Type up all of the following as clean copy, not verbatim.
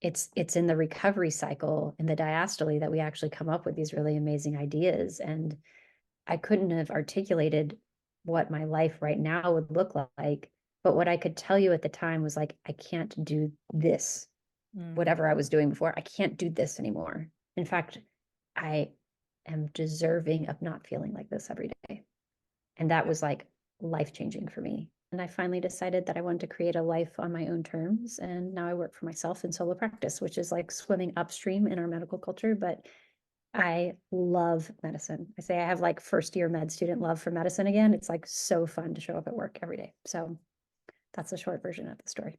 it's in the recovery cycle in the diastole that we actually come up with these really amazing ideas. And I couldn't have articulated what my life right now would look like. But what I could tell you at the time was like, I can't do this, whatever I was doing before. I can't do this anymore. In fact, I am deserving of not feeling like this every day. And that was like life-changing for me. And I finally decided that I wanted to create a life on my own terms. And now I work for myself in solo practice, which is like swimming upstream in our medical culture. But I love medicine. I say I have like first year med student love for medicine again. It's like so fun to show up at work every day. So that's the short version of the story.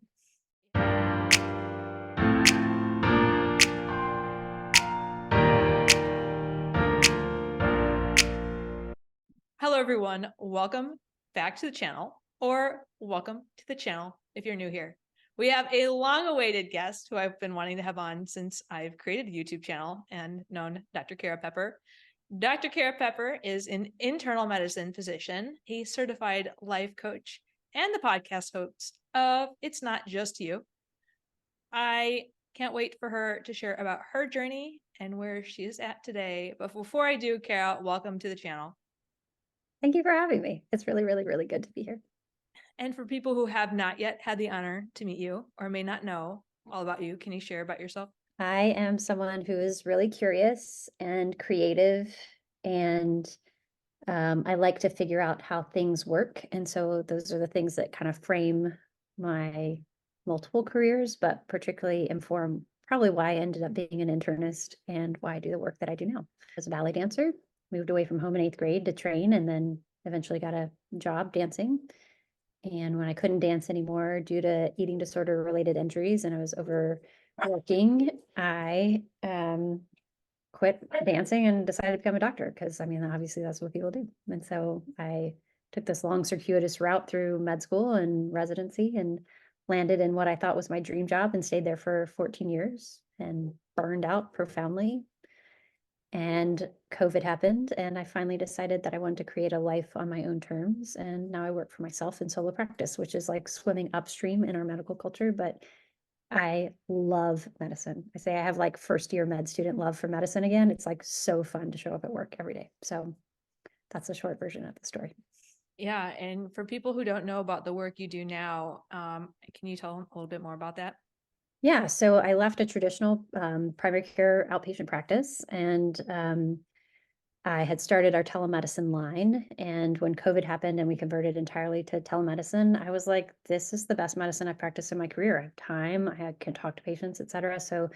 Hello, everyone. Welcome back to the channel, or welcome to the channel if you're new here. We have a long-awaited guest who I've been wanting to have on since I've created a YouTube channel and known Dr. Kara Pepper. Dr. Kara Pepper is an internal medicine physician, a certified life coach, and the podcast host of It's Not Just You. I can't wait for her to share about her journey and where she is at today. But before I do, Kara, welcome to the channel. Thank you for having me. It's really, really, really good to be here. And for people who have not yet had the honor to meet you or may not know all about you, can you share about yourself? I am someone who is really curious and creative, and I like to figure out how things work. And so those are the things that kind of frame my multiple careers, but particularly inform probably why I ended up being an internist and why I do the work that I do now. As a ballet dancer, moved away from home in 8th grade to train, and then eventually got a job dancing. And when I couldn't dance anymore due to eating disorder related injuries and I was overworking, I quit dancing and decided to become a doctor because I mean, obviously that's what people do. And so I took this long circuitous route through med school and residency and landed in what I thought was my dream job and stayed there for 14 years and burned out profoundly. And COVID happened, and I finally decided that I wanted to create a life on my own terms. And now I work for myself in solo practice, which is like swimming upstream in our medical culture. But I love medicine. I say I have like first year med student love for medicine again. It's like so fun to show up at work every day. So that's the short version of the story. Yeah. And for people who don't know about the work you do now, can you tell them a little bit more about that? Yeah, so I left a traditional primary care outpatient practice, and I had started our telemedicine line. And when COVID happened and we converted entirely to telemedicine, I was like, this is the best medicine I've practiced in my career. I have time, can talk to patients, et cetera. So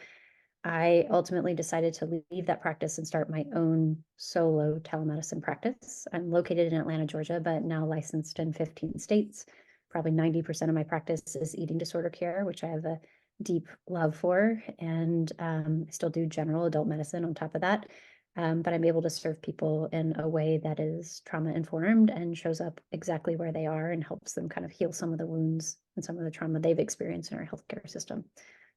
I ultimately decided to leave that practice and start my own solo telemedicine practice. I'm located in Atlanta, Georgia, but now licensed in 15 states. Probably 90% of my practice is eating disorder care, which I have a deep love for. And I still do general adult medicine on top of that. But I'm able to serve people in a way that is trauma informed and shows up exactly where they are and helps them kind of heal some of the wounds and some of the trauma they've experienced in our healthcare system.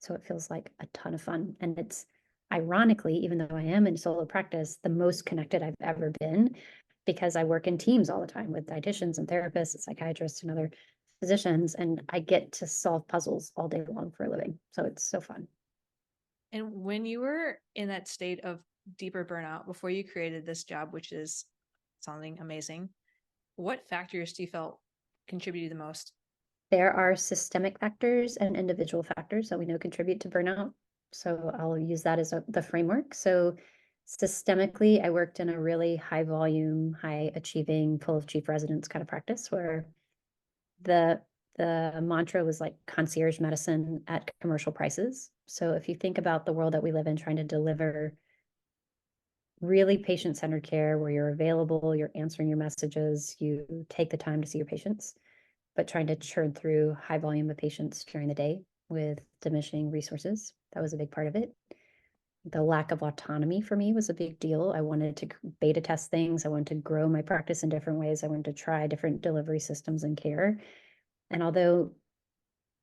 So it feels like a ton of fun. And it's ironically, even though I am in solo practice, the most connected I've ever been because I work in teams all the time with dietitians and therapists and psychiatrists and other physicians, and I get to solve puzzles all day long for a living. So it's so fun. And when you were in that state of deeper burnout before you created this job, which is sounding amazing, what factors do you felt contributed the most? There are systemic factors and individual factors that we know contribute to burnout. So I'll use that as the framework. So systemically, I worked in a really high volume, high achieving, full of chief residents kind of practice where the mantra was like concierge medicine at commercial prices. So if you think about the world that we live in, trying to deliver really patient-centered care where you're available, you're answering your messages, you take the time to see your patients, but trying to churn through high volume of patients during the day with diminishing resources. That was a big part of it. The lack of autonomy for me was a big deal. I wanted to beta test things. I wanted to grow my practice in different ways. I wanted to try different delivery systems and care. And although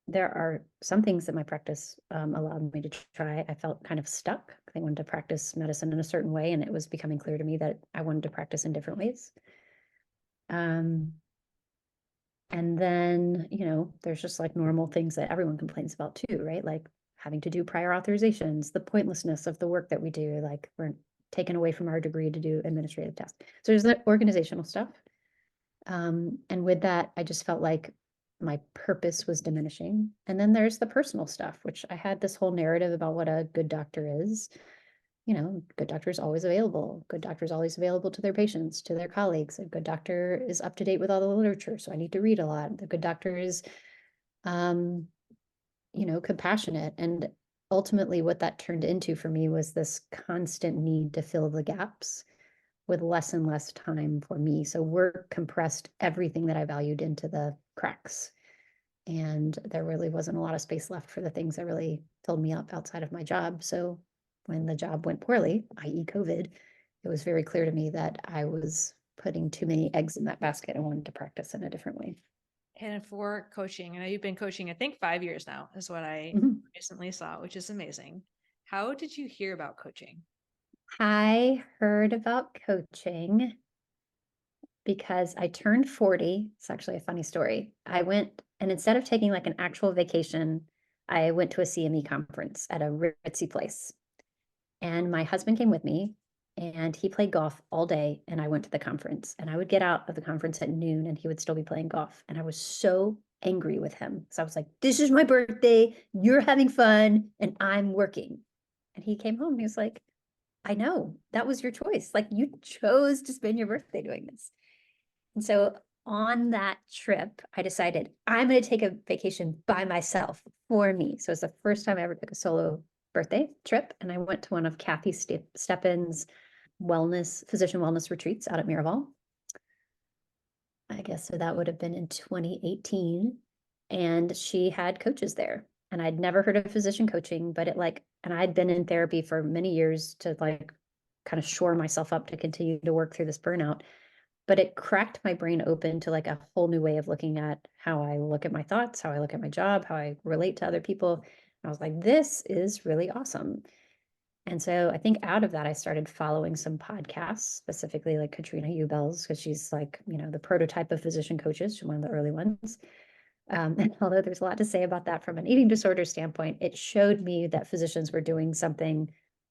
there are some things that my practice allowed me to try, I felt kind of stuck. I wanted to practice medicine in a certain way, and it was becoming clear to me that I wanted to practice in different ways. And then, there's just like normal things that everyone complains about too, right? Like having to do prior authorizations, the pointlessness of the work that we do, like we're taken away from our degree to do administrative tasks. So there's the organizational stuff. And with that, I just felt like my purpose was diminishing. And then there's the personal stuff, which I had this whole narrative about what a good doctor is. You know, good doctor is always available. Good doctor is always available to their patients, to their colleagues. A good doctor is up to date with all the literature, so I need to read a lot. The good doctor is, compassionate. And ultimately, what that turned into for me was this constant need to fill the gaps with less and less time for me. So work compressed everything that I valued into the cracks. And there really wasn't a lot of space left for the things that really filled me up outside of my job. So when the job went poorly, i.e. COVID, it was very clear to me that I was putting too many eggs in that basket and wanted to practice in a different way. And for coaching, I know you've been coaching, I think 5 years now is what I recently saw, which is amazing. How did you hear about coaching? I heard about coaching because I turned 40. It's actually a funny story. I went and instead of taking like an actual vacation, I went to a CME conference at a ritzy place. And my husband came with me and he played golf all day. And I went to the conference and I would get out of the conference at noon and he would still be playing golf. And I was so angry with him. So I was like, this is my birthday. You're having fun and I'm working. And he came home and he was like, I know that was your choice. Like you chose to spend your birthday doing this. And so on that trip, I decided I'm going to take a vacation by myself for me. So it's the first time I ever took a solo birthday trip. And I went to one of Kathy Steppen's physician wellness retreats out at Miraval. I guess so that would have been in 2018. And she had coaches there. And I'd never heard of physician coaching, but and I'd been in therapy for many years to like kind of shore myself up to continue to work through this burnout. But it cracked my brain open to like a whole new way of looking at how I look at my thoughts, how I look at my job, how I relate to other people. And I was like, this is really awesome. And so I think out of that, I started following some podcasts, specifically like Katrina Ubel's, because she's like, the prototype of physician coaches. She's one of the early ones. And although there's a lot to say about that from an eating disorder standpoint, it showed me that physicians were doing something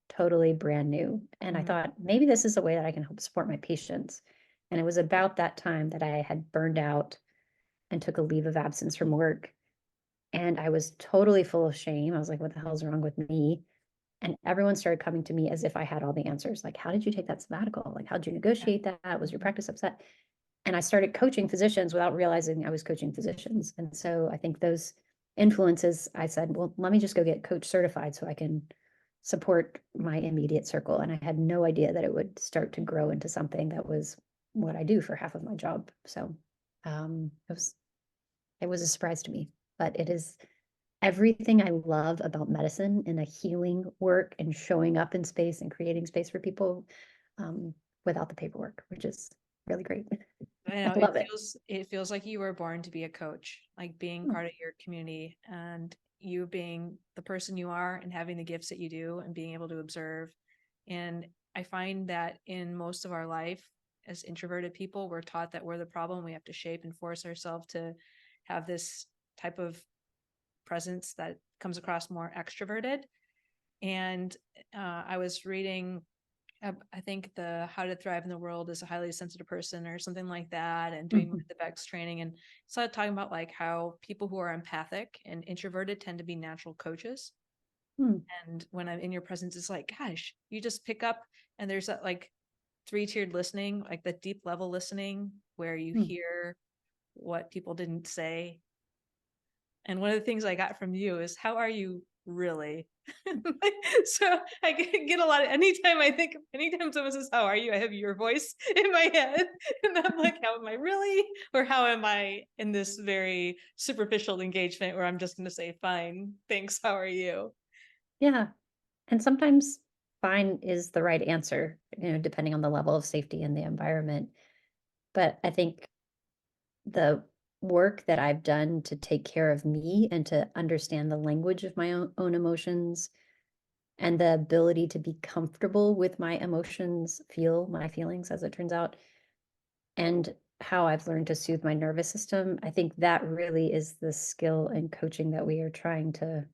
totally brand new. And I thought, maybe this is a way that I can help support my patients. And it was about that time that I had burned out and took a leave of absence from work. And I was totally full of shame. I was like, what the hell's wrong with me? And everyone started coming to me as if I had all the answers. Like, how did you take that sabbatical? Like, how did you negotiate that? Was your practice upset? And I started coaching physicians without realizing I was coaching physicians. And so I think those influences, I said, well, let me just go get coach certified so I can support my immediate circle. And I had no idea that it would start to grow into something that was what I do for half of my job. So it was a surprise to me, but it is everything I love about medicine and the healing work and showing up in space and creating space for people without the paperwork, which is really great. I know I love it. it feels like you were born to be a coach, like being part of your community and you being the person you are and having the gifts that you do and being able to observe. And I find that in most of our life as introverted people, we're taught that we're the problem. We have to shape and force ourselves to have this type of presence that comes across more extroverted. And I was reading I think the How to Thrive in the World as a Highly Sensitive Person or something like that, and doing the Beck's training. And started talking about like how people who are empathic and introverted tend to be natural coaches. And when I'm in your presence, it's like, gosh, you just pick up and there's that like 3-tiered listening, like the deep level listening where you hear what people didn't say. And one of the things I got from you is, how are you really? So I get a lot of, anytime someone says, how are you? I have your voice in my head. And I'm like, how am I really? Or how am I in this very superficial engagement where I'm just going to say, fine, thanks, how are you? Yeah. And sometimes fine is the right answer, depending on the level of safety in the environment. But I think the work that I've done to take care of me and to understand the language of my own emotions and the ability to be comfortable with my emotions, feel my feelings, as it turns out, and how I've learned to soothe my nervous system. I think that really is the skill and coaching that we are trying to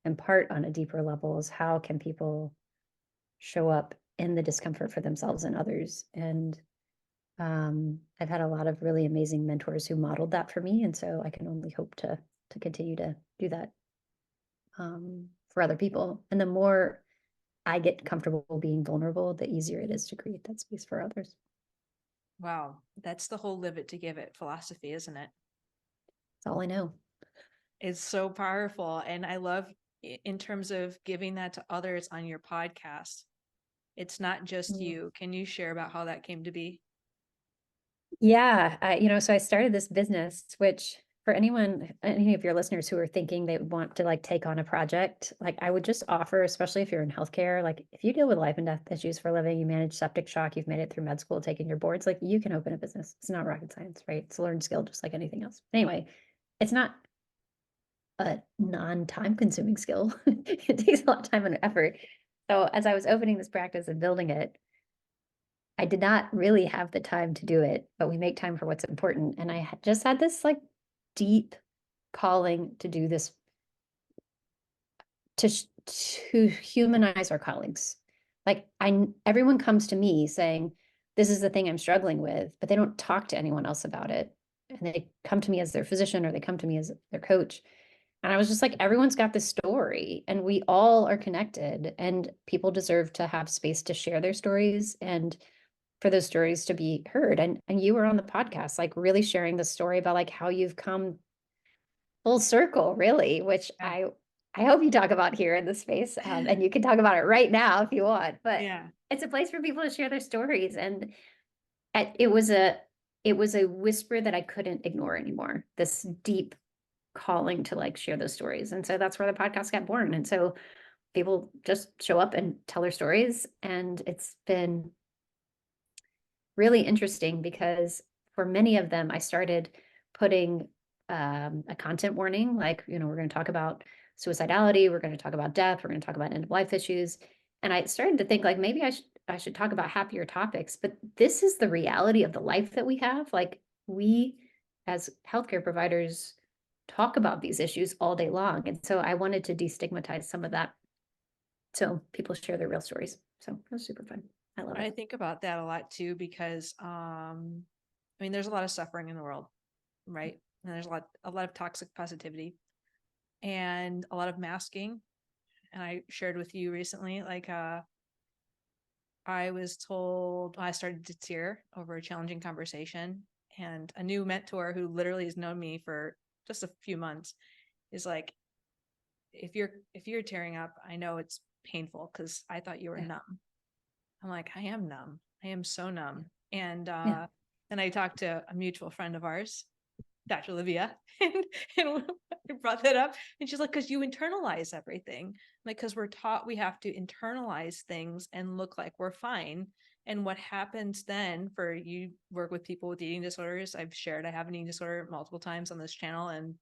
in part on a deeper level is how can people show up in the discomfort for themselves and others. And I've had a lot of really amazing mentors who modeled that for me. And so I can only hope to continue to do that for other people. And the more I get comfortable being vulnerable, the easier it is to create that space for others. Wow. That's the whole live it to give it philosophy, isn't it? That's all I know. It's so powerful. And I love in terms of giving that to others on your podcast. It's not just you. Can you share about how that came to be? Yeah, so I started this business, which for any of your listeners who are thinking they want to like take on a project, like I would just offer, especially if you're in healthcare, like if you deal with life and death issues for a living, you manage septic shock, you've made it through med school, taking your boards, like you can open a business. It's not rocket science, right? It's a learned skill just like anything else. Anyway, it's not a non-time consuming skill. It takes a lot of time and effort. So as I was opening this practice and building it, I did not really have the time to do it, but we make time for what's important. And I just had this like deep calling to do this, to humanize our colleagues. Like everyone comes to me saying, this is the thing I'm struggling with, but they don't talk to anyone else about it. And they come to me as their physician or they come to me as their coach. And I was just like, everyone's got this story and we all are connected and people deserve to have space to share their stories and for those stories to be heard. And you were on the podcast, like really sharing the story about like how you've come full circle, really, which Yeah. I hope you talk about here in the space. And you can talk about it right now if you want, but Yeah. it's a place for people to share their stories. And it was a whisper that I couldn't ignore anymore. This deep calling to like share those stories. And so that's where the podcast got born. And so people just show up and tell their stories. And it's been really interesting because for many of them, I started putting a content warning, like, we're going to talk about suicidality, we're going to talk about death, we're going to talk about end of life issues. And I started to think like maybe I should talk about happier topics, but this is the reality of the life that we have. Like we as healthcare providers talk about these issues all day long. And so I wanted to destigmatize some of that so people share their real stories. So it was super fun. I love I it. think about that a lot too, because I mean, there's a lot of suffering in the world, right? And there's a lot of toxic positivity and a lot of masking. And I shared with you recently, like I was told I started to tear over a challenging conversation, and a new mentor who literally has known me for just a few months is like, if you're tearing up, I know it's painful because I thought you were Yeah. numb. I'm like, I am numb. I am so numb. And Yeah. then I talked to a mutual friend of ours, Dr. Livia, and I brought that up. And she's like, because you internalize everything. Like, because we're taught we have to internalize things and look like we're fine. And what happens then for you work with people with eating disorders, I've shared I have an eating disorder multiple times on this channel and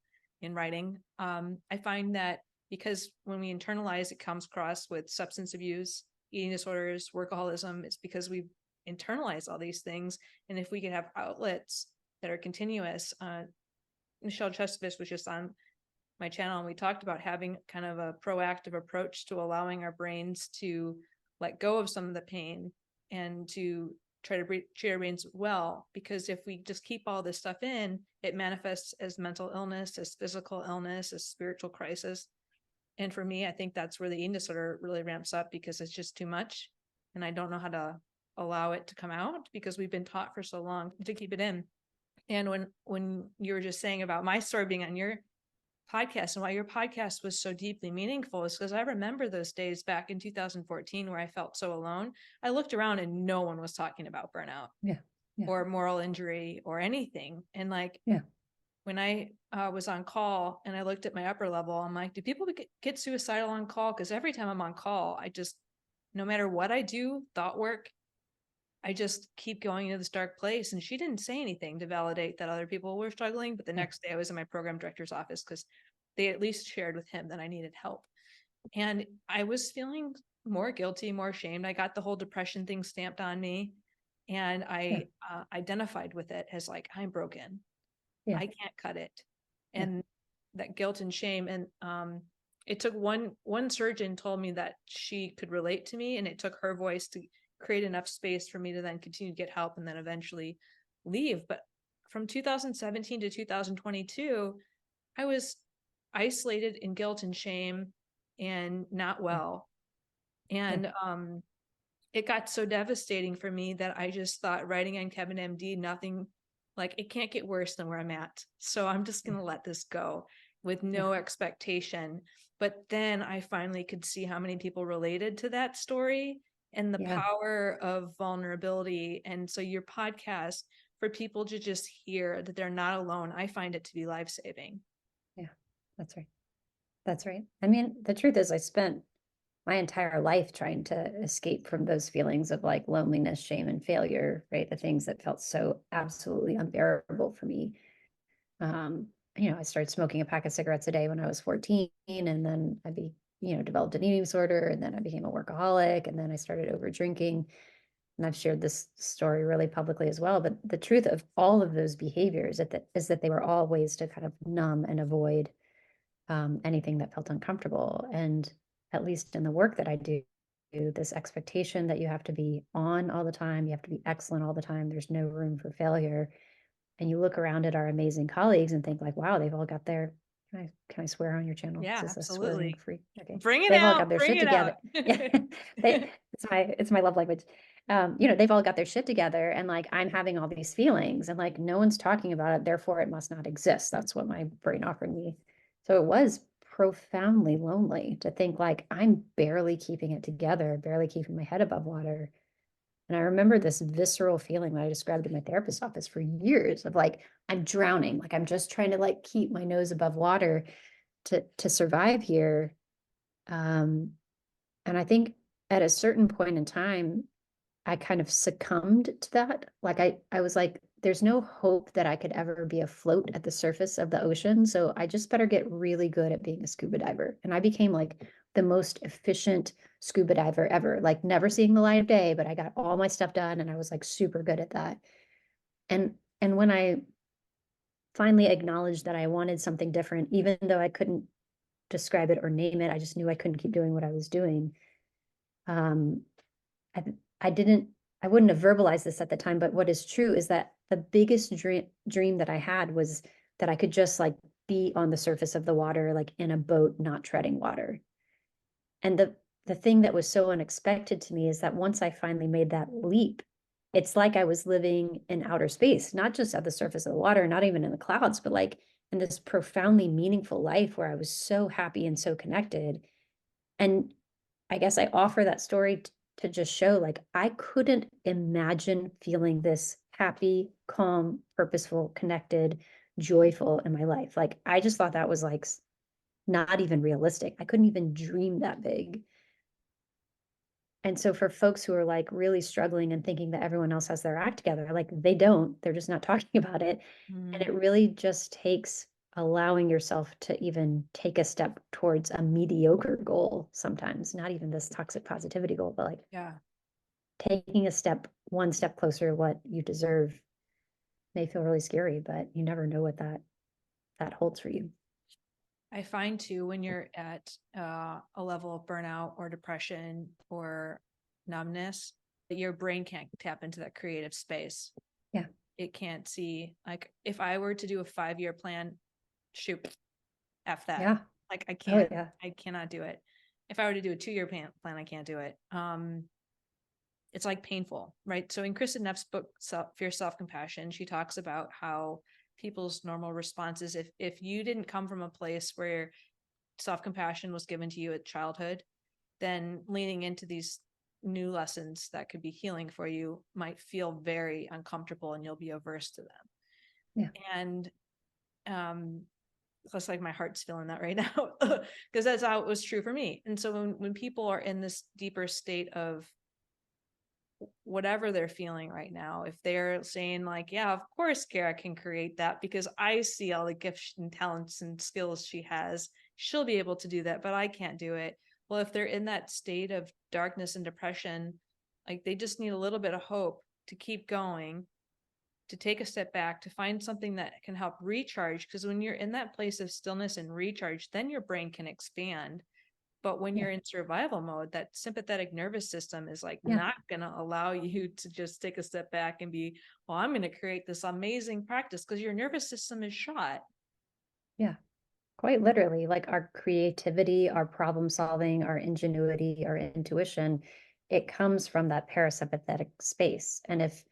in writing. I find that because when we internalize, it comes across with substance abuse, eating disorders, workaholism. It's because we've internalized all these things. And if we could have outlets that are continuous, Michelle Chestovich was just on my channel and we talked about having kind of a proactive approach to allowing our brains to let go of some of the pain and to try to treat our brains well. Because if we just keep all this stuff in, it manifests as mental illness, as physical illness, as spiritual crisis. And for me, I think that's where the eating disorder really ramps up because it's just too much. And I don't know how to allow it to come out because we've been taught for so long to keep it in. And when you were just saying about my story being on your podcast and why your podcast was so deeply meaningful is because I remember those days back in 2014 where I felt so alone. I looked around and no one was talking about burnout Yeah. Yeah. or moral injury or anything. And like, Yeah. when I was on call and I looked at my upper level, I'm like, do people get suicidal on call? Because every time I'm on call, I just, no matter what I do, thought work, I just keep going into this dark place. And she didn't say anything to validate that other people were struggling. But the Yeah. next day I was in my program director's office because they at least shared with him that I needed help. And I was feeling more guilty, more ashamed. I got the whole depression thing stamped on me. And Yeah. I identified with it as like, I'm broken. Yeah. I can't cut it. Yeah. And that guilt and shame. And it took one surgeon told me that she could relate to me, and it took her voice to create enough space for me to then continue to get help and then eventually leave. But from 2017 to 2022, I was isolated in guilt and shame and not well. And it got so devastating for me that I just thought, writing on Kevin MD, nothing, like, it can't get worse than where I'm at. So I'm just going to let this go with no expectation. But then I finally could see how many people related to that story and the power of vulnerability. And so your podcast, for people to just hear that they're not alone, I find it to be life-saving. Yeah, that's right. That's right. I mean, the truth is I spent my entire life trying to escape from those feelings of like loneliness, shame, and failure, right? The things that felt so absolutely unbearable for me. I started smoking a pack of cigarettes a day when I was 14, and then developed an eating disorder, and then I became a workaholic, and then I started over drinking. And I've shared this story really publicly as well. But the truth of all of those behaviors is that they were all ways to kind of numb and avoid anything that felt uncomfortable. And at least in the work that I do, this expectation that you have to be on all the time, you have to be excellent all the time, there's no room for failure. And you look around at our amazing colleagues and think like, wow, they've all got their, can I swear on your channel? Yeah, Is this a swearing absolutely. free? Okay. Bring it They've all got out. their Bring shit it together. out. Yeah. It's my love language. They've all got their shit together, and like I'm having all these feelings and like no one's talking about it, therefore it must not exist. That's what my brain offered me. So it was profoundly lonely to think like I'm barely keeping it together, barely keeping my head above water. And I remember this visceral feeling that I described in my therapist's office for years of like, I'm drowning, like I'm just trying to like keep my nose above water to survive here. Um, and I think at a certain point in time, I kind of succumbed to that. Like I was like, there's no hope that I could ever be afloat at the surface of the ocean. So I just better get really good at being a scuba diver. And I became like the most efficient scuba diver ever, like never seeing the light of day, but I got all my stuff done and I was like super good at that. And when I finally acknowledged that I wanted something different, even though I couldn't describe it or name it, I just knew I couldn't keep doing what I was doing. Um, I, I didn't, I wouldn't have verbalized this at the time, but what is true is that the biggest dream that I had was that I could just like be on the surface of the water, like in a boat, not treading water. And the thing that was so unexpected to me is that once I finally made that leap, it's like I was living in outer space, not just at the surface of the water, not even in the clouds, but like in this profoundly meaningful life where I was so happy and so connected. And I guess I offer that story to just show like I couldn't imagine feeling this happy, calm, purposeful, connected, joyful in my life. Like I just thought that was like not even realistic. I couldn't even dream that big. And so for folks who are like really struggling and thinking that everyone else has their act together, like they don't, they're just not talking about it. And it really just takes allowing yourself to even take a step towards a mediocre goal sometimes, not even this toxic positivity goal, but like Yeah. taking a step, one step closer to what you deserve may feel really scary, but you never know what that holds for you. I find too, when you're at a level of burnout or depression or numbness, that your brain can't tap into that creative space. Yeah. It can't see, like, if I were to do a 5-year plan, shoot, F that. Yeah. Like, I Oh can't, yeah. I cannot do it. If I were to do a 2-year plan, I can't do it. It's like painful, right? So in Kristen Neff's book, Fierce Self-Compassion, she talks about how people's normal responses, if you didn't come from a place where self-compassion was given to you at childhood, then leaning into these new lessons that could be healing for you might feel very uncomfortable and you'll be averse to them. Yeah. And it's like my heart's feeling that right now because that's how it was true for me. And so when people are in this deeper state of whatever they're feeling right now, if they're saying like, yeah, of course Kara can create that because I see all the gifts and talents and skills she has, she'll be able to do that, but I can't do it. Well, if they're in that state of darkness and depression, like they just need a little bit of hope to keep going, to take a step back, to find something that can help recharge. Because when you're in that place of stillness and recharge, then your brain can expand. But when Yeah. you're in survival mode, that sympathetic nervous system is like Yeah. not going to allow you to just take a step back and be, well, I'm going to create this amazing practice, because your nervous system is shot. Yeah. Quite literally, like our creativity, our problem solving, our ingenuity, our intuition, it comes from that parasympathetic space. And if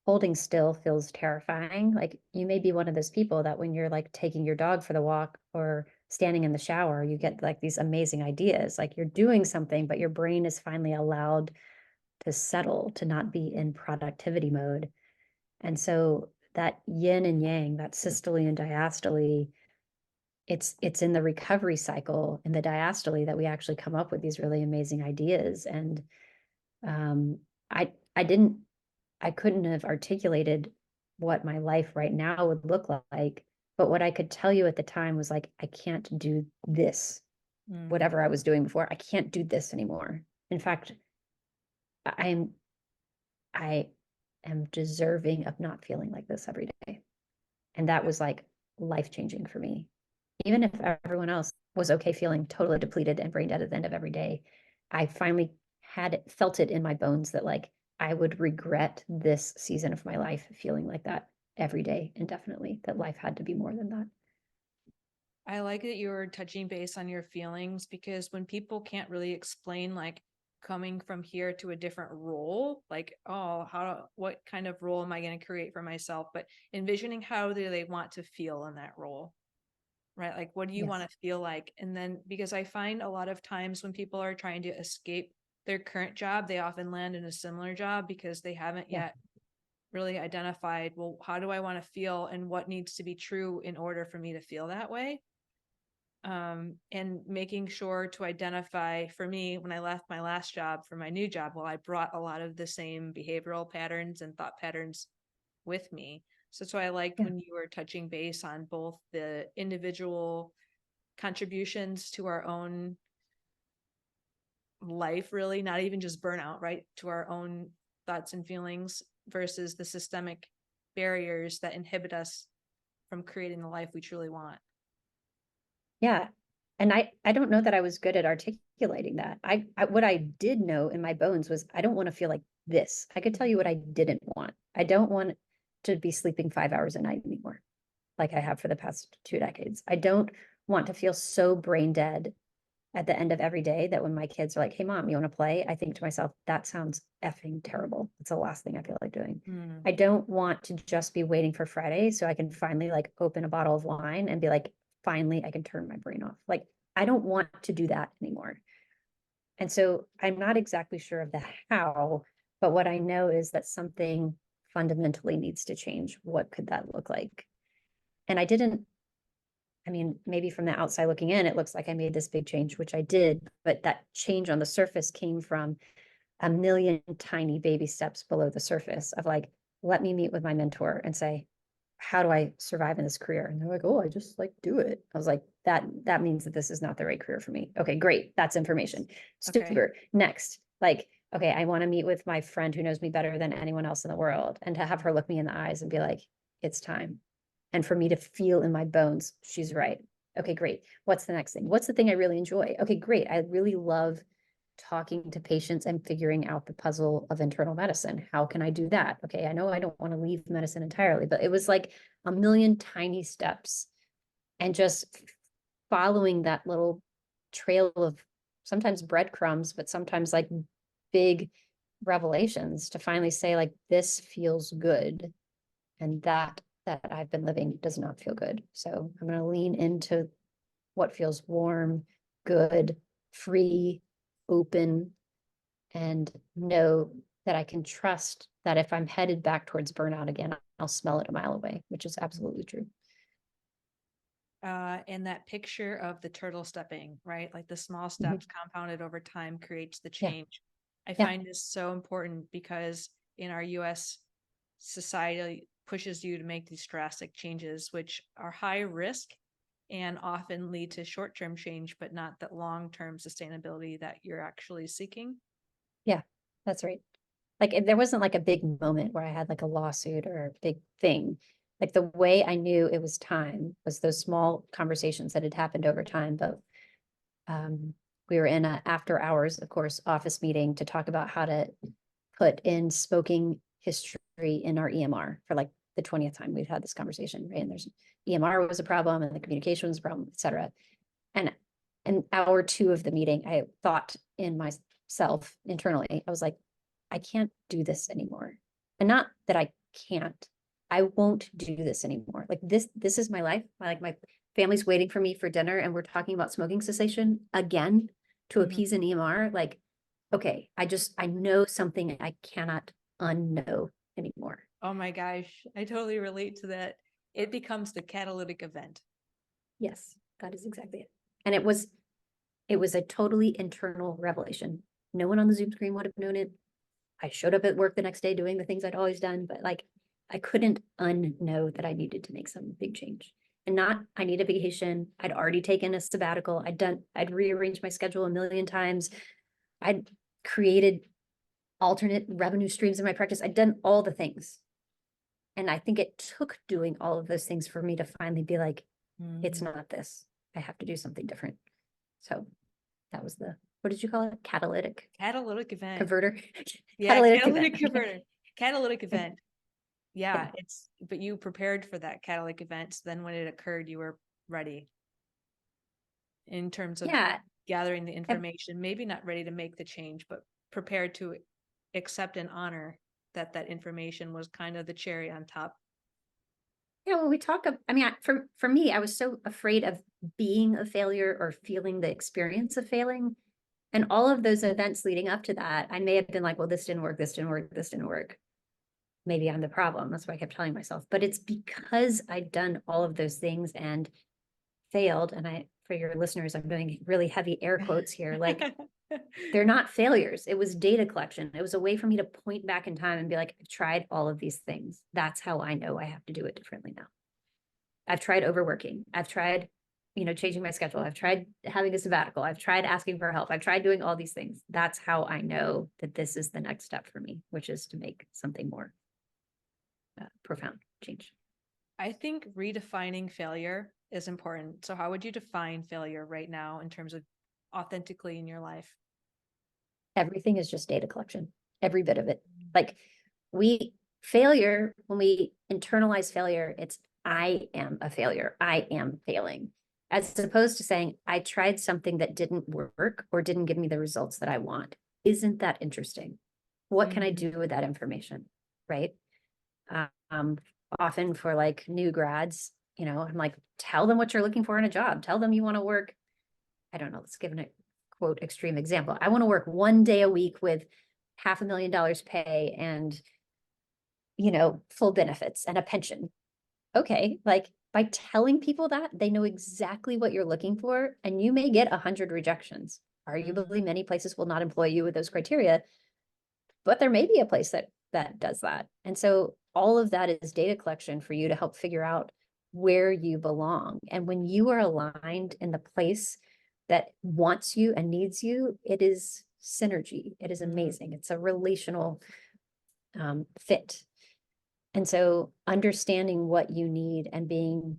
holding still feels terrifying, like you may be one of those people that when you're like taking your dog for the walk or standing in the shower, you get like these amazing ideas. Like you're doing something, but your brain is finally allowed to settle, to not be in productivity mode. And so that yin and yang, that systole and diastole, it's in the recovery cycle in the diastole that we actually come up with these really amazing ideas. And um, I didn't I couldn't have articulated what my life right now would look like, but what I could tell you at the time was like, I can't do this, Mm. whatever I was doing before. I can't do this anymore. In fact, I'm I am deserving of not feeling like this every day. And that was like life changing for me. Even if everyone else was okay feeling totally depleted and brain dead at the end of every day, I finally felt it in my bones that like I would regret this season of my life feeling like that every day indefinitely, that life had to be more than that. I like that you're touching base on your feelings, because when people can't really explain, like, coming from here to a different role, like, oh, what kind of role am I going to create for myself? But envisioning how do they want to feel in that role, right? Like, what do you want Yes. to feel like? And then, because I find a lot of times when people are trying to escape their current job, they often land in a similar job because they haven't Yeah. yet really identified, well, how do I want to feel and what needs to be true in order for me to feel that way? And making sure to identify, for me, when I left my last job for my new job, well, I brought a lot of the same behavioral patterns and thought patterns with me. So I liked Yeah. when you were touching base on both the individual contributions to our own life, really, not even just burnout, right? To our own thoughts and feelings versus the systemic barriers that inhibit us from creating the life we truly want. Yeah. And I don't know that I was good at articulating that. What I did know in my bones was I don't want to feel like this. I could tell you what I didn't want. I don't want to be sleeping 5 hours a night anymore, like I have for the past 2 decades. I don't want to feel so brain dead at the end of every day that when my kids are like, hey mom, you want to play? I think to myself, that sounds effing terrible. It's the last thing I feel like doing. Mm. I don't want to just be waiting for Friday so I can finally like open a bottle of wine and be like, finally I can turn my brain off. Like I don't want to do that anymore. And so I'm not exactly sure of the how, but what I know is that something fundamentally needs to change. What could that look like? And I mean, maybe from the outside looking in, it looks like I made this big change, which I did, but that change on the surface came from a million tiny baby steps below the surface of like, let me meet with my mentor and say, how do I survive in this career? And they're like, oh, I just like do it. I was like, that means that this is not the right career for me. Okay, great. That's information. Okay. Super. Next, like, okay, I want to meet with my friend who knows me better than anyone else in the world and to have her look me in the eyes and be like, it's time. And for me to feel in my bones, she's right. Okay, great. What's the next thing? What's the thing I really enjoy? Okay, great. I really love talking to patients and figuring out the puzzle of internal medicine. How can I do that? Okay, I know I don't want to leave medicine entirely, but it was like a million tiny steps and just following that little trail of sometimes breadcrumbs, but sometimes like big revelations to finally say like this feels good and that I've been living does not feel good. So I'm going to lean into what feels warm, good, free, open, and know that I can trust that if I'm headed back towards burnout again, I'll smell it a mile away, which is absolutely true. And that picture of the turtle stepping, right? Like the small Mhm. steps compounded over time creates the Yeah. change. I Yeah. find this so important because in our US society pushes you to make these drastic changes, which are high risk and often lead to short-term change, but not that long-term sustainability that you're actually seeking. Yeah. That's right. Like there wasn't like a big moment where I had like a lawsuit or a big thing. Like the way I knew it was time was those small conversations that had happened over time. But we were in a after hours, of course, office meeting to talk about how to put in smoking history in our EMR for like the 20th time we've had this conversation, right? And there's EMR was a problem and the communication was a problem, et cetera. And in hour two of the meeting, I thought in myself internally, I was like, I can't do this anymore. And not that I can't, I won't do this anymore. Like this is my life. Like my family's waiting for me for dinner and we're talking about smoking cessation again to appease an EMR. Like, okay, I know something I cannot unknow anymore. Oh my gosh, I totally relate to that. It becomes the catalytic event. Yes, that is exactly it. And it was a totally internal revelation. No one on the Zoom screen would have known it. I showed up at work the next day doing the things I'd always done, but like I couldn't unknow that I needed to make some big change. And not I need a vacation. I'd already taken a sabbatical. I'd rearranged my schedule a million times. I'd created alternate revenue streams in my practice. I'd done all the things. And I think it took doing all of those things for me to finally be like, it's not this. I have to do something different. So that was what did you call it? Catalytic Event. converter. Yeah, catalytic converter. Catalytic event. Yeah, Yeah. but you prepared for that catalytic event. So then when it occurred, you were ready in terms of gathering the information, maybe not ready to make the change, but prepared to accept and honor that information was kind of the cherry on top. Yeah, well, we talk I mean, for me, I was so afraid of being a failure or feeling the experience of failing. And all of those events leading up to that, I may have been like, well, this didn't work, this didn't work, this didn't work. Maybe I'm the problem. That's what I kept telling myself. But it's because I'd done all of those things and failed. And for your listeners, I'm doing really heavy air quotes here. Like they're not failures. It was data collection. It was a way for me to point back in time and be like, I've tried all of these things. That's how I know I have to do it differently now. I've tried overworking. I've tried, changing my schedule. I've tried having a sabbatical. I've tried asking for help. I've tried doing all these things. That's how I know that this is the next step for me, which is to make something more profound change. I think redefining failure is important. So how would you define failure right now in terms of authentically in your life? Everything is just data collection, every bit of it. Like failure, when we internalize failure, it's I am a failure. I am failing. As opposed to saying, I tried something that didn't work or didn't give me the results that I want. Isn't that interesting? What can I do with that information? Right. Often for like new grads, I'm like, tell them what you're looking for in a job. Tell them you want to work. I don't know. Let's give a quote extreme example. I want to work 1 day a week with $500,000 pay and, full benefits and a pension. Okay. Like by telling people that, they know exactly what you're looking for, and you may get 100 rejections. Arguably, many places will not employ you with those criteria, but there may be a place that does that. And so all of that is data collection for you to help figure out where you belong. And when you are aligned in the place that wants you and needs you, it is synergy. It is amazing. It's a relational fit. And so understanding what you need and being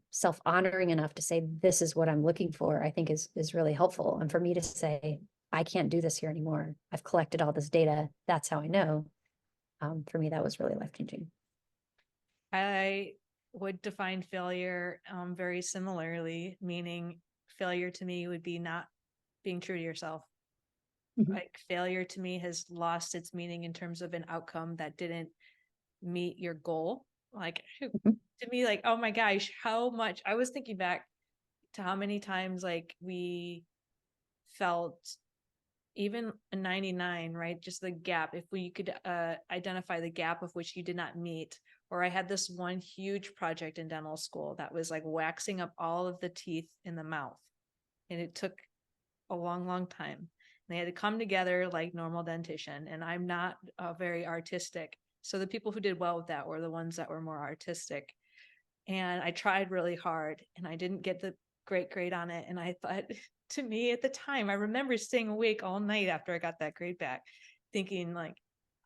self-honoring enough to say, this is what I'm looking for, I think is really helpful. And for me to say, I can't do this here anymore. I've collected all this data. That's how I know. For me, that was really life-changing. I would define failure very similarly, meaning failure to me would be not being true to yourself. Like failure to me has lost its meaning in terms of an outcome that didn't meet your goal. Like to me, like, oh my gosh, how much I was thinking back to how many times like we felt even a 99, right? Just the gap. If we could identify the gap of which you did not meet. Or I had this one huge project in dental school that was like waxing up all of the teeth in the mouth. And it took a long, long time. And they had to come together like normal dentition. And I'm not very artistic. So the people who did well with that were the ones that were more artistic. And I tried really hard and I didn't get the great grade on it. And I thought, to me at the time, I remember staying awake all night after I got that grade back, thinking like,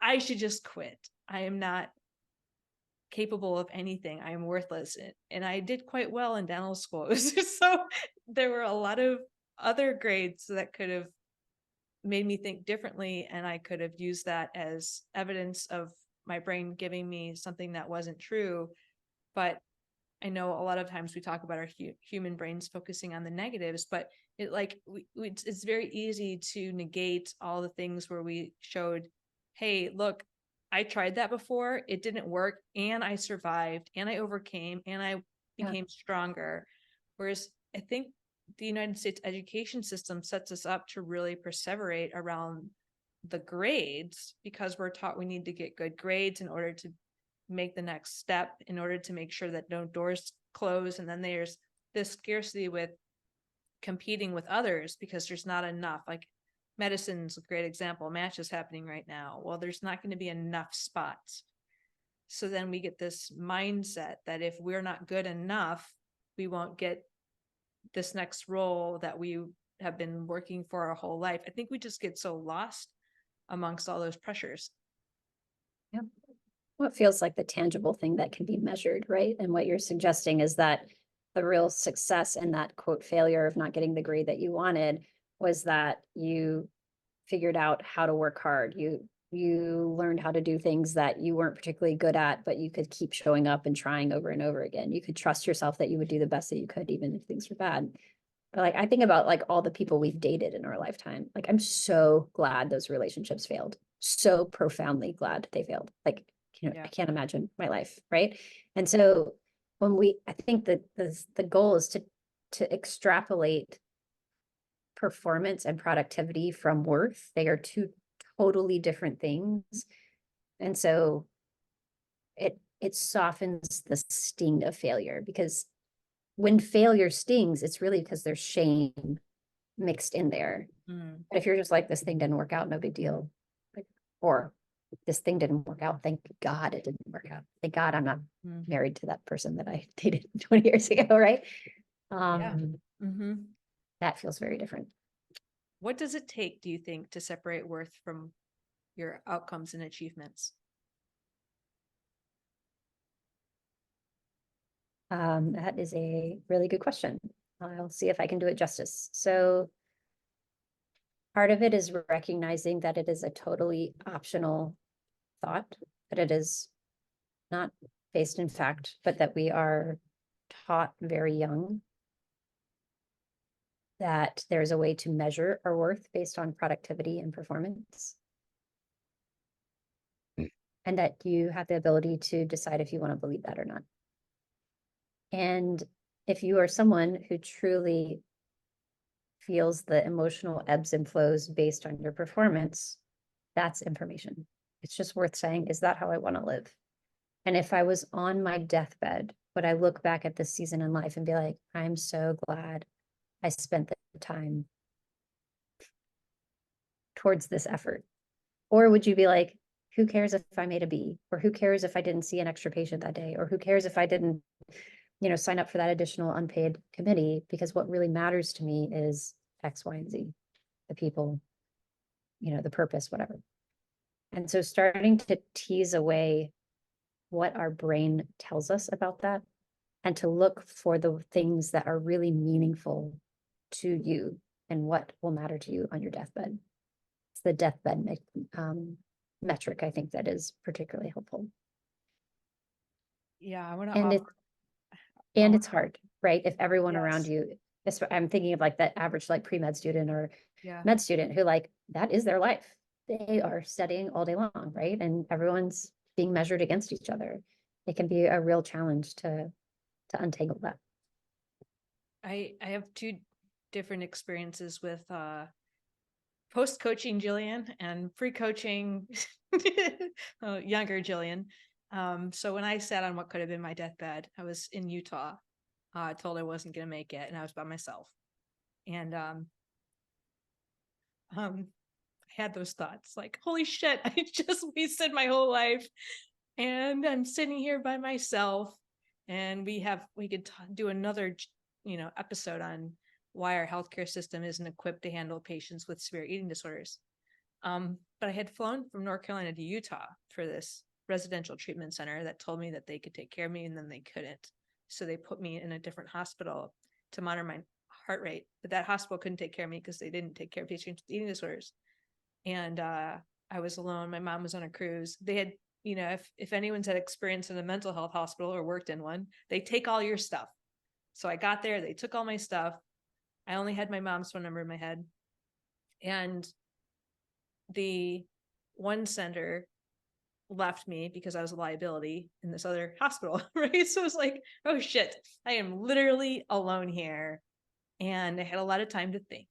I should just quit. I am not capable of anything. I am worthless. And I did quite well in dental school. So there were a lot of other grades that could have made me think differently. And I could have used that as evidence of my brain giving me something that wasn't true. But I know a lot of times we talk about our human brains focusing on the negatives, but it's very easy to negate all the things where we showed, hey, look, I tried that before, it didn't work, and I survived, and I overcame, and I became stronger. Whereas I think the United States education system sets us up to really perseverate around the grades, because we're taught we need to get good grades in order to make the next step, in order to make sure that no doors close. And then there's this scarcity with competing with others because there's not enough. Like medicine's a great example. Match is happening right now. Well, there's not going to be enough spots. So then we get this mindset that if we're not good enough, we won't get this next role that we have been working for our whole life. I think we just get so lost amongst all those pressures. Yeah. What feels like the tangible thing that can be measured, right? And what you're suggesting is that the real success in that quote failure of not getting the grade that you wanted was that you figured out how to work hard. You learned how to do things that you weren't particularly good at, but you could keep showing up and trying over and over again. You could trust yourself that you would do the best that you could, even if things were bad. But like, I think about like all the people we've dated in our lifetime. Like, I'm so glad those relationships failed. So profoundly glad they failed. Like, I can't imagine my life, right? And so I think that the goal is to extrapolate performance and productivity from worth. They are two totally different things. And so it softens the sting of failure, because when failure stings, it's really because there's shame mixed in there. But if you're just like, this thing didn't work out, no big deal. Or this thing didn't work out, thank God it didn't work out. Thank God I'm not married to that person that I dated 20 years ago, right? That feels very different. What does it take, do you think, to separate worth from your outcomes and achievements? That is a really good question. I'll see if I can do it justice. So part of it is recognizing that it is a totally optional thought, that it is not based in fact, but that we are taught very young that there's a way to measure our worth based on productivity and performance. And that you have the ability to decide if you want to believe that or not. And if you are someone who truly feels the emotional ebbs and flows based on your performance, that's information. It's just worth saying, is that how I want to live? And if I was on my deathbed, would I look back at this season in life and be like, I'm so glad I spent the time towards this effort? Or would you be like, who cares if I made a B? Or who cares if I didn't see an extra patient that day? Or who cares if I didn't, sign up for that additional unpaid committee? Because what really matters to me is X, Y, and Z, the people, the purpose, whatever. And so starting to tease away what our brain tells us about that, and to look for the things that are really meaningful to you and what will matter to you on your deathbed. It's the deathbed metric, I think, that is particularly helpful. Yeah, I want to. And it's hard, right? If everyone around you, I'm thinking of like that average like pre-med student or med student who like, that is their life. They are studying all day long, right? And everyone's being measured against each other. It can be a real challenge to untangle that. I have two different experiences with post-coaching Jillian and pre-coaching younger Jillian. So when I sat on what could have been my deathbed, I was in Utah, told I wasn't going to make it, and I was by myself. And I had those thoughts like, holy shit, I just wasted my whole life. And I'm sitting here by myself. And we could do another, episode on why our healthcare system isn't equipped to handle patients with severe eating disorders. But I had flown from North Carolina to Utah for this residential treatment center that told me that they could take care of me, and then they couldn't. So they put me in a different hospital to monitor my heart rate. But that hospital couldn't take care of me because they didn't take care of patients with eating disorders. And I was alone. My mom was on a cruise. They had, if anyone's had experience in a mental health hospital or worked in one, they take all your stuff. So I got there, they took all my stuff. I only had my mom's phone number in my head. And the one center left me because I was a liability in this other hospital, right? So it was like, oh shit, I am literally alone here. And I had a lot of time to think.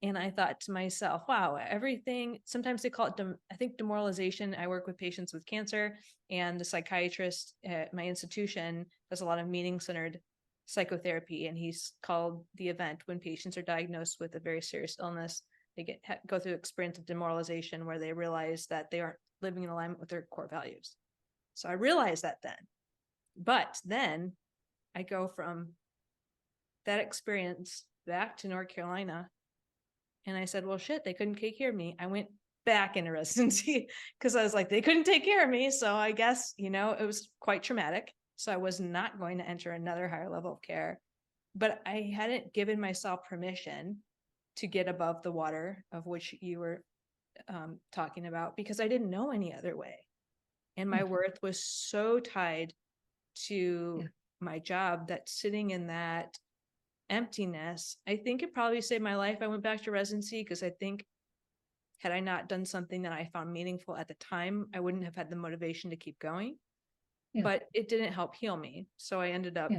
And I thought to myself, wow, everything, sometimes they call it, I think, demoralization. I work with patients with cancer, and the psychiatrist at my institution does a lot of meaning-centered psychotherapy. And he's called the event when patients are diagnosed with a very serious illness. They go through experience of demoralization where they realize that they aren't living in alignment with their core values. So I realized that then. But then I go from that experience back to North Carolina. And I said, well, shit, they couldn't take care of me. I went back into residency because I was like, they couldn't take care of me. So I guess, it was quite traumatic. So I was not going to enter another higher level of care. But I hadn't given myself permission to get above the water of which you were talking about, because I didn't know any other way. And my worth was so tied to my job that sitting in that emptiness, I think it probably saved my life. I went back to residency because I think had I not done something that I found meaningful at the time, I wouldn't have had the motivation to keep going. But it didn't help heal me. So I ended up,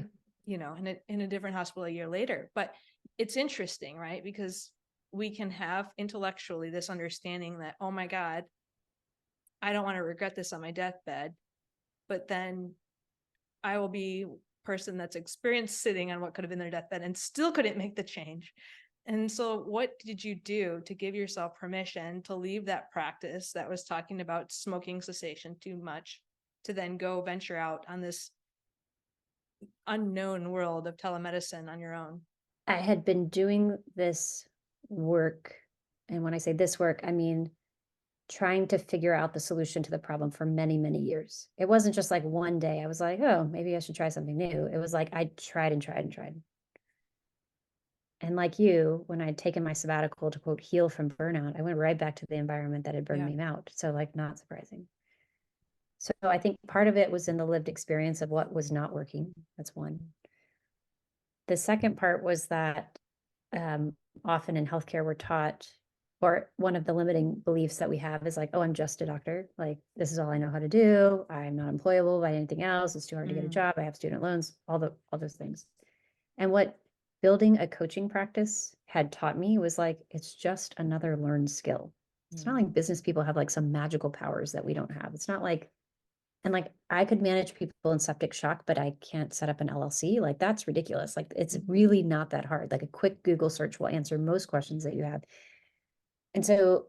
in a different hospital a year later. But it's interesting, right? Because we can have intellectually this understanding that, oh my God, I don't want to regret this on my deathbed. But then I will be person that's experienced sitting on what could have been their deathbed and still couldn't make the change. And so what did you do to give yourself permission to leave that practice that was talking about smoking cessation too much, to then go venture out on this unknown world of telemedicine on your own? I had been doing this work, and when I say this work, I mean trying to figure out the solution to the problem for many, many years. It wasn't just like one day I was like, oh, maybe I should try something new. It was like I tried and tried and tried. And like you, when I'd taken my sabbatical to quote heal from burnout, I went right back to the environment that had burned me out. So like, not surprising. So I think part of it was in the lived experience of what was not working. That's one. The second part was that often in healthcare we're taught, or one of the limiting beliefs that we have is like, oh, I'm just a doctor. Like, this is all I know how to do. I'm not employable by anything else. It's too hard to get a job. I have student loans, all those things. And what building a coaching practice had taught me was like, it's just another learned skill. It's not like business people have like some magical powers that we don't have. It's not like, and like I could manage people in septic shock, but I can't set up an LLC. Like, that's ridiculous. Like, it's really not that hard. Like a quick Google search will answer most questions that you have. And so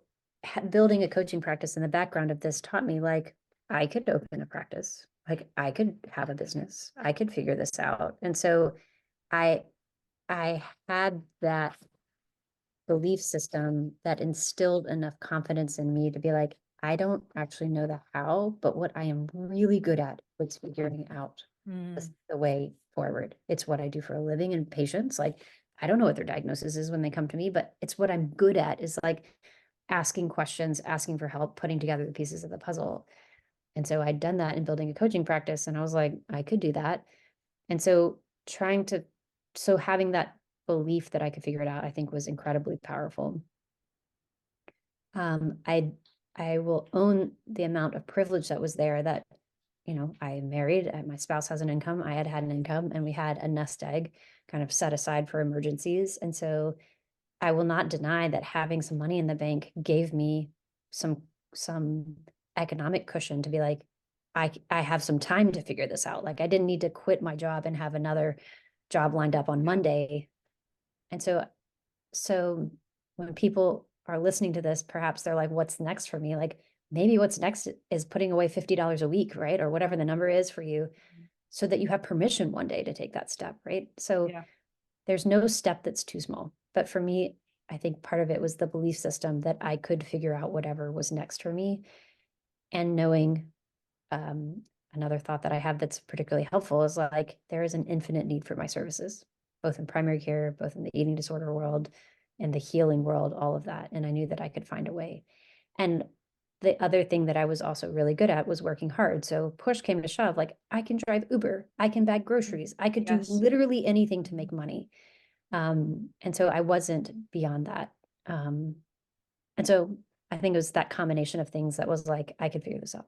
building a coaching practice in the background of this taught me like, I could open a practice. Like, I could have a business. I could figure this out. And so I had that belief system that instilled enough confidence in me to be like, I don't actually know the how, but what I am really good at is figuring out the way forward. It's what I do for a living, and patients, like, I don't know what their diagnosis is when they come to me, but it's what I'm good at, is like asking questions, asking for help, putting together the pieces of the puzzle. And so I'd done that in building a coaching practice, and I was like, I could do that. And so having that belief that I could figure it out, I think was incredibly powerful. I will own the amount of privilege that was there, that, I married, my spouse has an income, I had an income, and we had a nest egg kind of set aside for emergencies. And so I will not deny that having some money in the bank gave me some economic cushion to be like, I have some time to figure this out. Like, I didn't need to quit my job and have another job lined up on Monday. And so when people are listening to this, perhaps they're like, what's next for me? Like, maybe what's next is putting away $50 a week, right? Or whatever the number is for you, so that you have permission one day to take that step, right? So there's no step that's too small. But for me, I think part of it was the belief system that I could figure out whatever was next for me. And knowing, another thought that I have that's particularly helpful is like, there is an infinite need for my services, both in primary care, both in the eating disorder world, and the healing world, all of that. And I knew that I could find a way. And the other thing that I was also really good at was working hard. So push came to shove, like I can drive Uber, I can bag groceries, I could do Yes. literally anything to make money. And so I wasn't beyond that. And so I think it was that combination of things that was like, I could figure this out.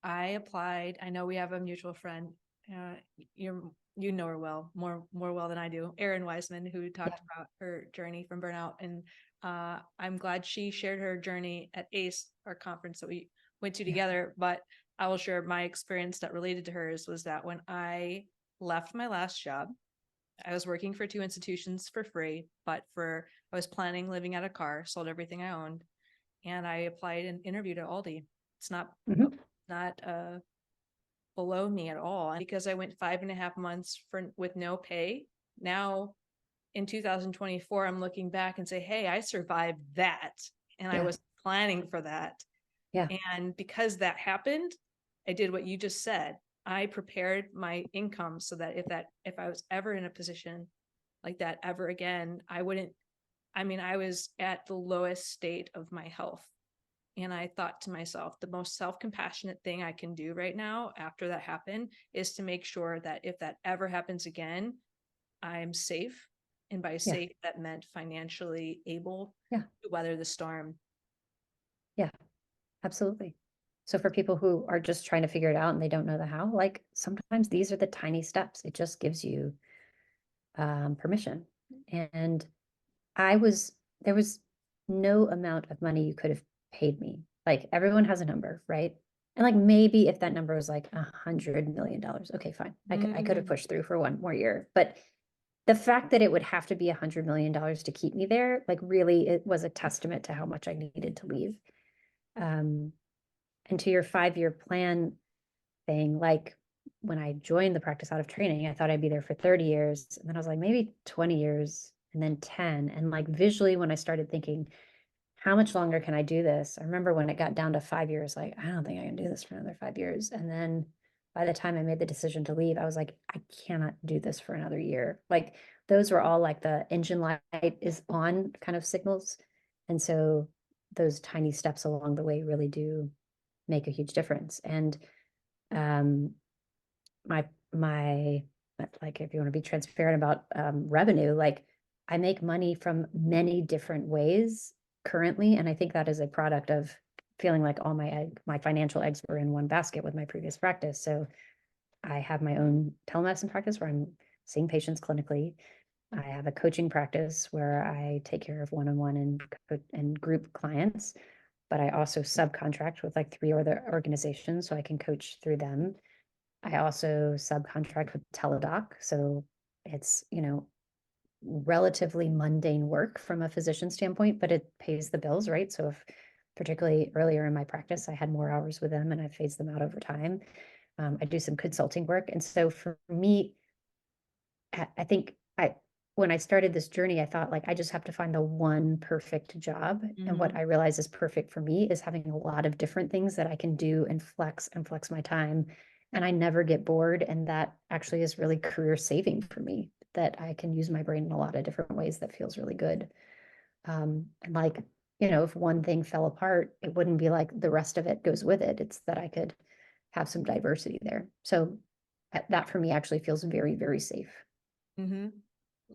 I applied. I know we have a mutual friend. Uh, you know her well, more well than I do. Erin Wisman, who Yeah. talked about her journey from burnout, and I'm glad she shared her journey at ACE, our conference that we went to Yeah. together. But I will share my experience that related to hers was that when I left my last job, I was working for 2 institutions for free, but I was planning living out of a car, sold everything I owned, and I applied and interviewed at Aldi. It's Mhm. not below me at all. And because I went 5.5 months with no pay, now in 2024, I'm looking back and say, hey, I survived that. And I Yeah. was planning for that. Yeah. And because that happened, I did what you just said. I prepared my income so that if I was ever in a position like that ever again, I wouldn't. I mean, I was at the lowest state of my health. And I thought to myself, the most self-compassionate thing I can do right now after that happened is to make sure that if that ever happens again, I'm safe. And by Yeah. safe, that meant financially able Yeah. to weather the storm. Yeah. Absolutely. So for people who are just trying to figure it out and they don't know the how, like sometimes these are the tiny steps. It just gives you permission. And there was no amount of money you could have paid me. Like everyone has a number, right? And like maybe if that number was like $100 million, okay, fine. I could have Mm. pushed through for one more year. But the fact that it would have to be $100 million to keep me there, like really, it was a testament to how much I needed to leave. Um, and to your 5-year plan thing, like when I joined the practice out of training, I thought I'd be there for 30 years. And then I was like, maybe 20 years and then 10. And like visually, when I started thinking, how much longer can I do this? I remember when it got down to 5 years, like, I don't think I can do this for another 5 years. And then by the time I made the decision to leave, I was like, I cannot do this for another year. Like those were all like the engine light is on kind of signals. And so those tiny steps along the way really do make a huge difference. And um, my like if you want to be transparent about revenue, like I make money from many different ways currently, and I think that is a product of feeling like all my financial eggs were in one basket with my previous practice. So I have my own telemedicine practice where I'm seeing patients clinically. I have a coaching practice where I take care of one-on-one and group clients, but I also subcontract with like 3 other organizations so I can coach through them. I also subcontract with Teladoc. So it's, relatively mundane work from a physician standpoint, but it pays the bills, right? So if particularly earlier in my practice, I had more hours with them and I phased them out over time. I do some consulting work. And so for me, I think when I started this journey, I thought like I just have to find the one perfect job. And what Mm-hmm. I realize is perfect for me is having a lot of different things that I can do and flex my time. And I never get bored. And that actually is really career saving for me, that I can use my brain in a lot of different ways that feels really good. And like, if one thing fell apart, it wouldn't be like the rest of it goes with it. It's that I could have some diversity there. So that for me actually feels very, very safe, Mm-hmm.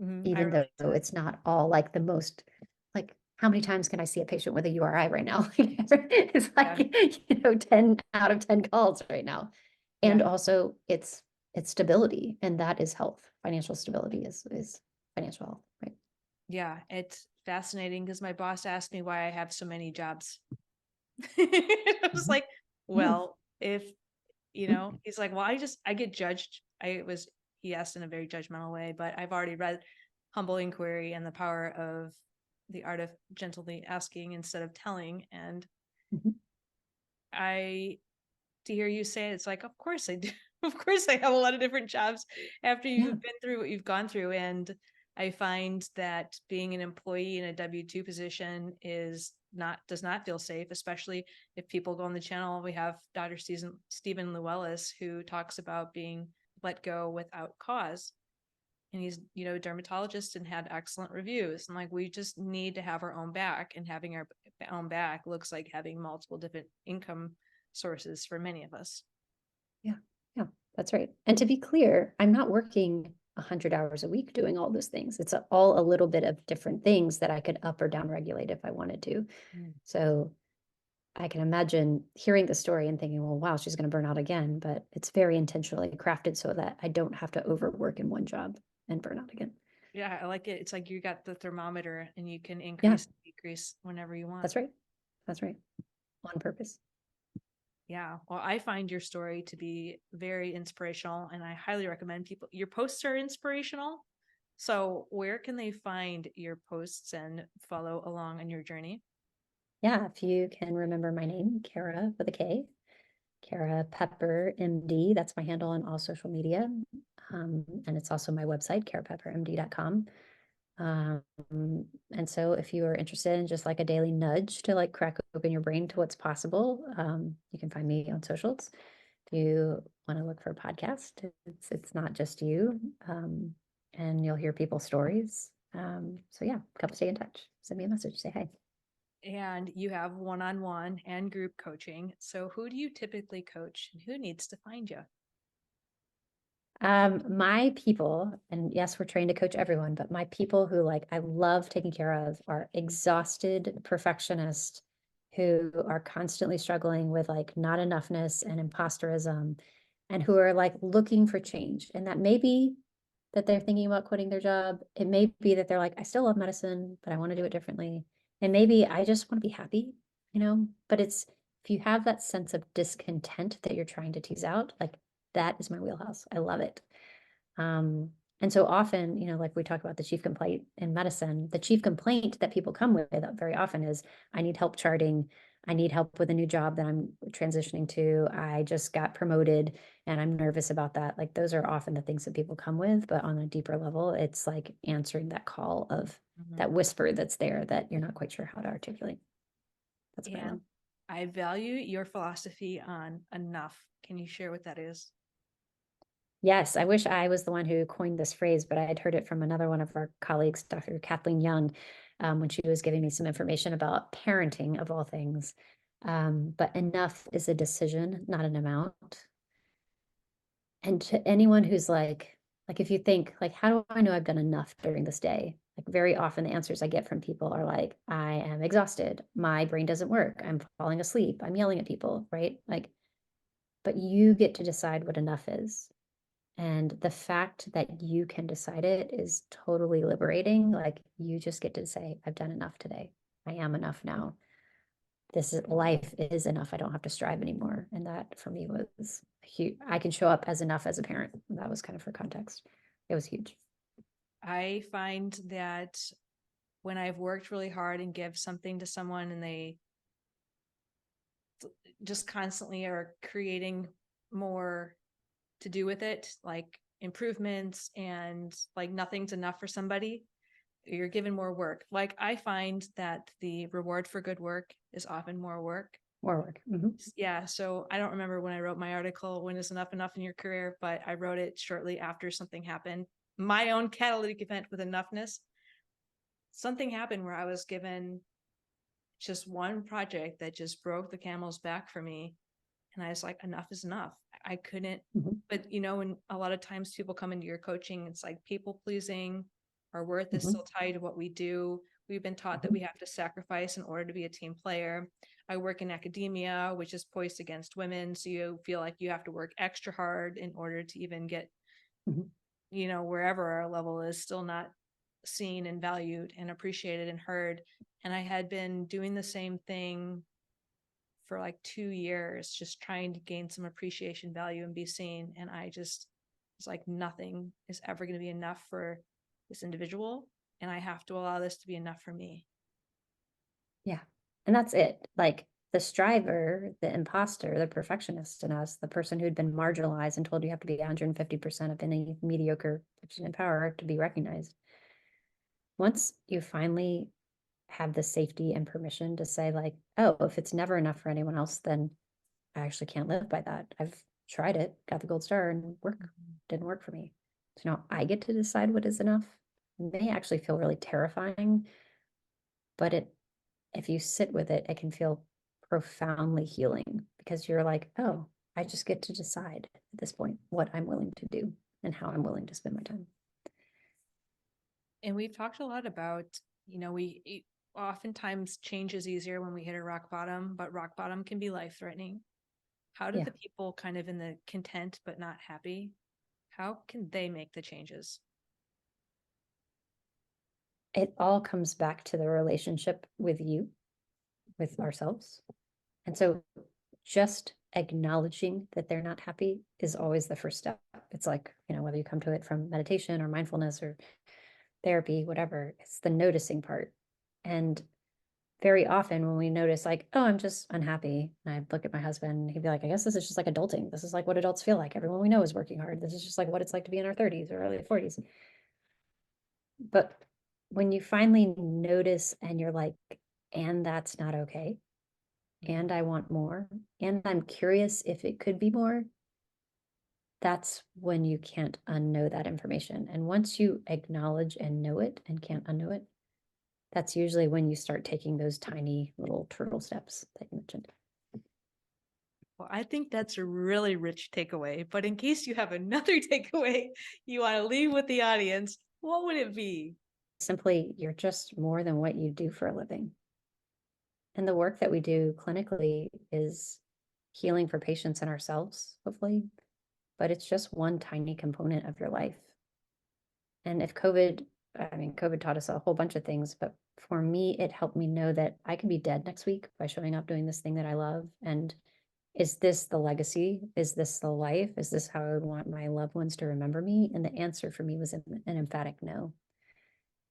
Mm-hmm. I even relate to though that. it's not all like the most, like, how many times can I see a patient with a URI right now? It's Yeah. like, 10 out of 10 calls right now. Yeah. And also it's stability, and that is health. Financial stability is financial health, right? Yeah. It's fascinating because my boss asked me why I have so many jobs. I was Mhm. like, Yeah. well, if Mhm. he's like, well, I get judged. He asked in a very judgmental way, but I've already read Humble Inquiry and the Power of the Art of Gently Asking instead of Telling. And Mhm. I, to hear you say it, it's like, of course I do. Of course I have a lot of different jobs after Yeah. you've been through what you've gone through. And I find that being an employee in a W-2 position does not feel safe, especially if people go on the channel. We have Dr. Stephen Llewellys, who talks about being let go without cause. And he's, a dermatologist and had excellent reviews. And like, we just need to have our own back, and having our own back looks like having multiple different income sources for many of us. Yeah, that's right. And to be clear, I'm not working 100 hours a week doing all those things. It's all a little bit of different things that I could up or down regulate if I wanted to. So I can imagine hearing the story and thinking, well, wow, she's going to burn out again. But it's very intentionally crafted so that I don't have to overwork in one job and burn out again. Yeah, I like it. It's like you got the thermometer and you can Yeah, increase, decrease whenever you want. that's right. That's right. On purpose. Yeah. Well, I find your story to be very inspirational, and I highly recommend people. Your posts are inspirational. So where can they find your posts and follow along on your journey? Yeah, if you can remember my name, Kara with a K, Kara Pepper MD. That's my handle on all social media. And it's also my website, karapeppermd.com. And so if you are interested in just like a daily nudge to like crack open your brain to what's possible, you can find me on socials. If you want to look for a podcast, it's not just you. And you'll hear people's stories. So yeah, come stay in touch. Send me a message, say hi. And you have one-on-one and group coaching. So who do you typically coach, and who needs to find you? My people, and yes, we're trained to coach everyone, but my people who like I love taking care of are exhausted perfectionists who are constantly struggling with like not enoughness and impostorism, and who are like looking for change. And that may be that they're thinking about quitting their job. It may be that they're like, I still love medicine, but I want to do it differently. And maybe I just want to be happy, but it's if you have that sense of discontent that you're trying to tease out, like that is my wheelhouse. I love it. Um, and so often, like we talk about the chief complaint in medicine, the chief complaint that people come with very often is, I need help charting. I need help with a new job that I'm transitioning to. I just got promoted and I'm nervous about that. Like those are often the things that people come with, but on a deeper level, it's like answering that call of that whisper that's there that you're not quite sure how to articulate. That's what I love. I value your philosophy on enough. Can you share what that is? Yes, I wish I was the one who coined this phrase, but I had heard it from another one of our colleagues, Dr. Kathleen Young, when she was giving me some information about parenting of all things. But enough is a decision, not an amount. And to anyone who's like if you think like, how do I know I've done enough during this day? Like very often the answers I get from people are like, I am exhausted. My brain doesn't work. I'm falling asleep. I'm yelling at people, right? Like, but you get to decide what enough is. And the fact that you can decide it is totally liberating. Like you just get to say, I've done enough today. I am enough now. Life is enough. I don't have to strive anymore. And that for me was huge. I can show up as enough as a parent. That was kind of for context. It was huge. I find that when I've worked really hard and give something to someone and they just constantly are creating more to do with it, like improvements, and like nothing's enough for somebody, you're given more work. Like I find that the reward for good work is often more work. More work. Mm-hmm. Yeah. So I don't remember when I wrote my article, When is Enough in Your Career, but I wrote it shortly after something happened. My own catalytic event with enoughness. Something happened where I was given just one project that just broke the camel's back for me. And I was like, enough is enough. I couldn't, but when a lot of times people come into your coaching, it's like people pleasing, our worth is still tied to what we do. We've been taught that we have to sacrifice in order to be a team player. I work in academia, which is poised against women. So you feel like you have to work extra hard in order to even get, wherever our level is, still not seen and valued and appreciated and heard. And I had been doing the same thing for like 2 years, just trying to gain some appreciation, value, and be seen. And I just was like, nothing is ever going to be enough for this individual. And I have to allow this to be enough for me. Yeah. And that's it. Like the striver, the imposter, the perfectionist in us, the person who'd been marginalized and told you have to be 150% of any mediocre position in power to be recognized. once you finally have the safety and permission to say like, oh, if it's never enough for anyone else, then I actually can't live by that. I've tried it, got the gold star, and didn't work for me. So now I get to decide what is enough. It may actually feel really terrifying, but if you sit with it, it can feel profoundly healing because you're like, oh, I just get to decide at this point what I'm willing to do and how I'm willing to spend my time. And we've talked a lot about, oftentimes change is easier when we hit a rock bottom, but rock bottom can be life threatening. How do Yeah. the people kind of in the content but not happy, how can they make the changes? It all comes back to the relationship with you, with ourselves. And so just acknowledging that they're not happy is always the first step. It's like, whether you come to it from meditation or mindfulness or therapy, whatever, it's the noticing part. And very often when we notice like, oh, I'm just unhappy, and I look at my husband, he'd be like, I guess this is just like adulting. This is like what adults feel like. Everyone we know is working hard. This is just like what it's like to be in our 30s or early 40s. But when you finally notice and you're like, and that's not okay, and I want more, and I'm curious if it could be more, that's when you can't unknow that information. And once you acknowledge and know it and can't unknow it, that's usually when you start taking those tiny little turtle steps that you mentioned. Well, I think that's a really rich takeaway, but in case you have another takeaway you want to leave with the audience, what would it be? Simply, you're just more than what you do for a living. And the work that we do clinically is healing for patients and ourselves, hopefully, but it's just one tiny component of your life. And if COVID taught us a whole bunch of things, but for me, it helped me know that I could be dead next week by showing up doing this thing that I love. And is this the legacy? Is this the life? Is this how I would want my loved ones to remember me? And the answer for me was an emphatic no.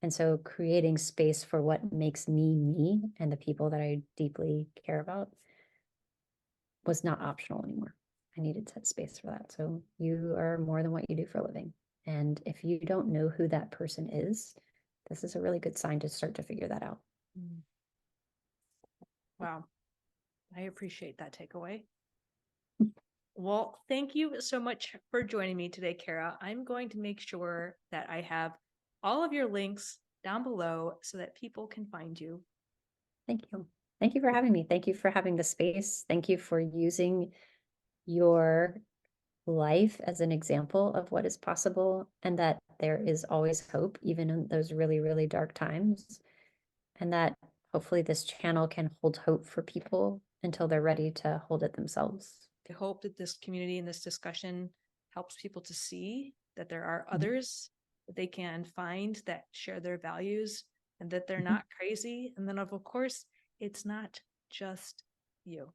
And so creating space for what makes me me and the people that I deeply care about was not optional anymore. I needed set space for that. So you are more than what you do for a living. And if you don't know who that person is, this is a really good sign to start to figure that out. Wow. I appreciate that takeaway. Well, thank you so much for joining me today, Kara. I'm going to make sure that I have all of your links down below so that people can find you. Thank you. Thank you for having me. Thank you for having the space. Thank you for using your life as an example of what is possible and that there is always hope, even in those really, really dark times. And that hopefully this channel can hold hope for people until they're ready to hold it themselves. I hope that this community and this discussion helps people to see that there are others that they can find that share their values and that they're not crazy. And then, of course, it's not just you.